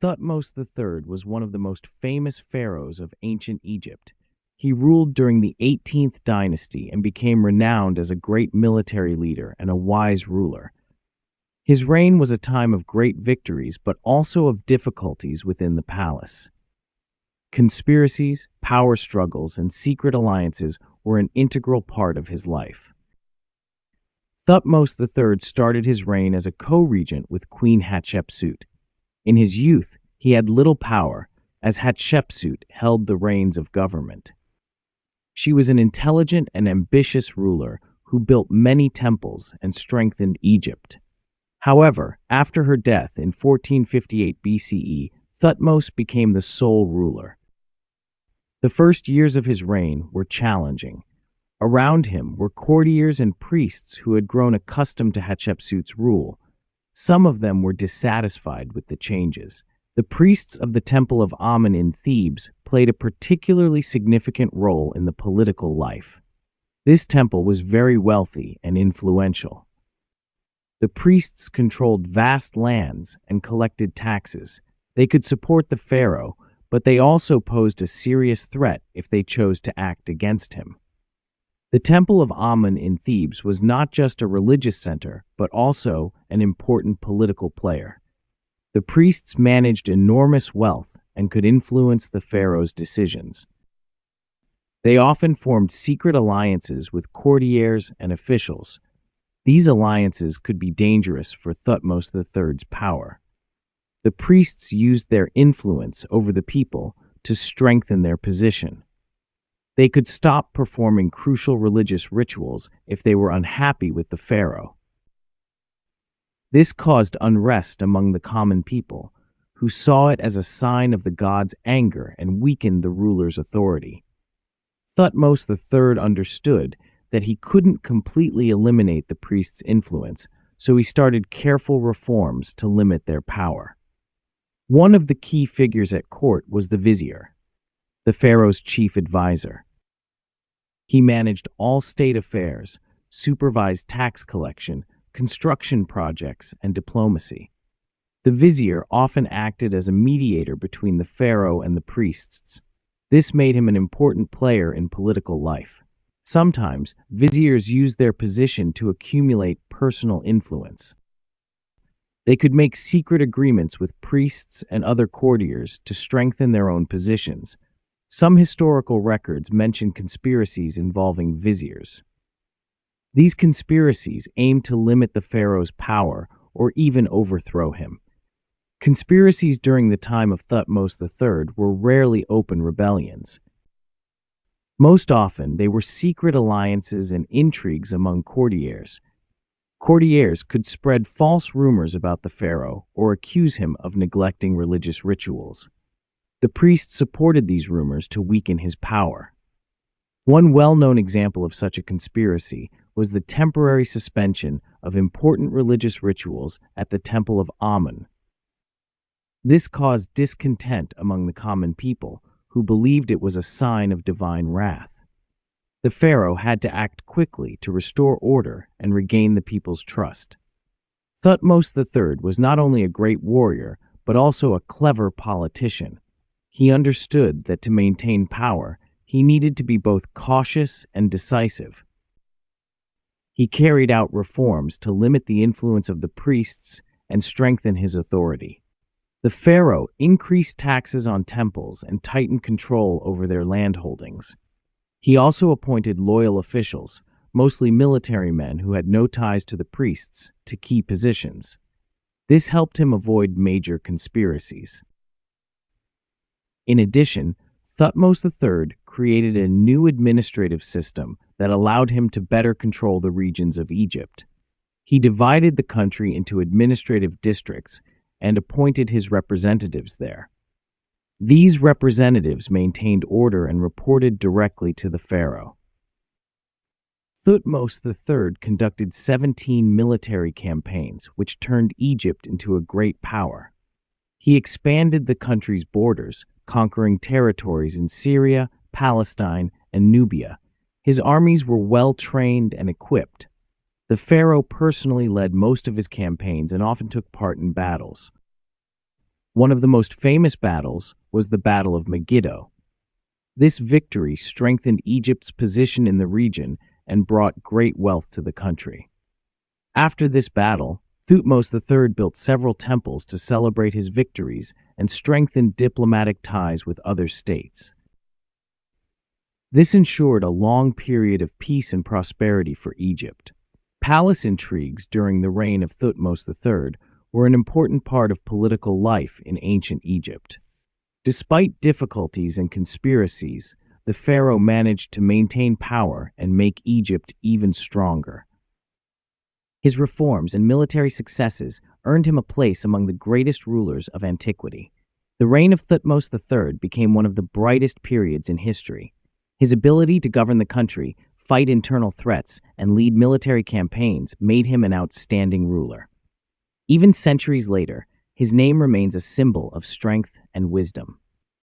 Thutmose III was one of the most famous pharaohs of ancient Egypt. He ruled during the 18th dynasty and became renowned as a great military leader and a wise ruler. His reign was a time of great victories, but also of difficulties within the palace. Conspiracies, power struggles, and secret alliances were an integral part of his life. Thutmose III started his reign as a co-regent with Queen Hatshepsut. In his youth, he had little power, as Hatshepsut held the reins of government. She was an intelligent and ambitious ruler who built many temples and strengthened Egypt. However, after her death in 1458 BCE, Thutmose became the sole ruler. The first years of his reign were challenging. Around him were courtiers and priests who had grown accustomed to Hatshepsut's rule. Some of them were dissatisfied with the changes. The priests of the Temple of Amun in Thebes played a particularly significant role in the political life. This temple was very wealthy and influential. The priests controlled vast lands and collected taxes. They could support the pharaoh, but they also posed a serious threat if they chose to act against him. The Temple of Amun in Thebes was not just a religious center, but also an important political player. The priests managed enormous wealth and could influence the pharaoh's decisions. They often formed secret alliances with courtiers and officials. These alliances could be dangerous for Thutmose III's power. The priests used their influence over the people to strengthen their position. They could stop performing crucial religious rituals if they were unhappy with the pharaoh. This caused unrest among the common people, who saw it as a sign of the god's anger and weakened the ruler's authority. Thutmose III understood that he couldn't completely eliminate the priest's influence, so he started careful reforms to limit their power. One of the key figures at court was the vizier, the pharaoh's chief advisor. He managed all state affairs, supervised tax collection, construction projects, and diplomacy. The vizier often acted as a mediator between the pharaoh and the priests. This made him an important player in political life. Sometimes, viziers used their position to accumulate personal influence. They could make secret agreements with priests and other courtiers to strengthen their own positions. Some historical records mention conspiracies involving viziers. These conspiracies aimed to limit the pharaoh's power or even overthrow him. Conspiracies during the time of Thutmose III were rarely open rebellions. Most often, they were secret alliances and intrigues among courtiers. Courtiers could spread false rumors about the pharaoh or accuse him of neglecting religious rituals. The priests supported these rumors to weaken his power. One well-known example of such a conspiracy was the temporary suspension of important religious rituals at the Temple of Amun. This caused discontent among the common people, who believed it was a sign of divine wrath. The pharaoh had to act quickly to restore order and regain the people's trust. Thutmose III was not only a great warrior, but also a clever politician. He understood that to maintain power, he needed to be both cautious and decisive. He carried out reforms to limit the influence of the priests and strengthen his authority. The pharaoh increased taxes on temples and tightened control over their landholdings. He also appointed loyal officials, mostly military men who had no ties to the priests, to key positions. This helped him avoid major conspiracies. In addition, Thutmose III created a new administrative system that allowed him to better control the regions of Egypt. He divided the country into administrative districts and appointed his representatives there. These representatives maintained order and reported directly to the pharaoh. Thutmose III conducted 17 military campaigns, which turned Egypt into a great power. He expanded the country's borders, conquering territories in Syria, Palestine, and Nubia. His armies were well-trained and equipped. The pharaoh personally led most of his campaigns and often took part in battles. One of the most famous battles was the Battle of Megiddo. This victory strengthened Egypt's position in the region and brought great wealth to the country. After this battle, Thutmose III built several temples to celebrate his victories and strengthened diplomatic ties with other states. This ensured a long period of peace and prosperity for Egypt. Palace intrigues during the reign of Thutmose III were an important part of political life in ancient Egypt. Despite difficulties and conspiracies, the pharaoh managed to maintain power and make Egypt even stronger. His reforms and military successes earned him a place among the greatest rulers of antiquity. The reign of Thutmose III became one of the brightest periods in history. His ability to govern the country, fight internal threats, and lead military campaigns made him an outstanding ruler. Even centuries later, his name remains a symbol of strength and wisdom.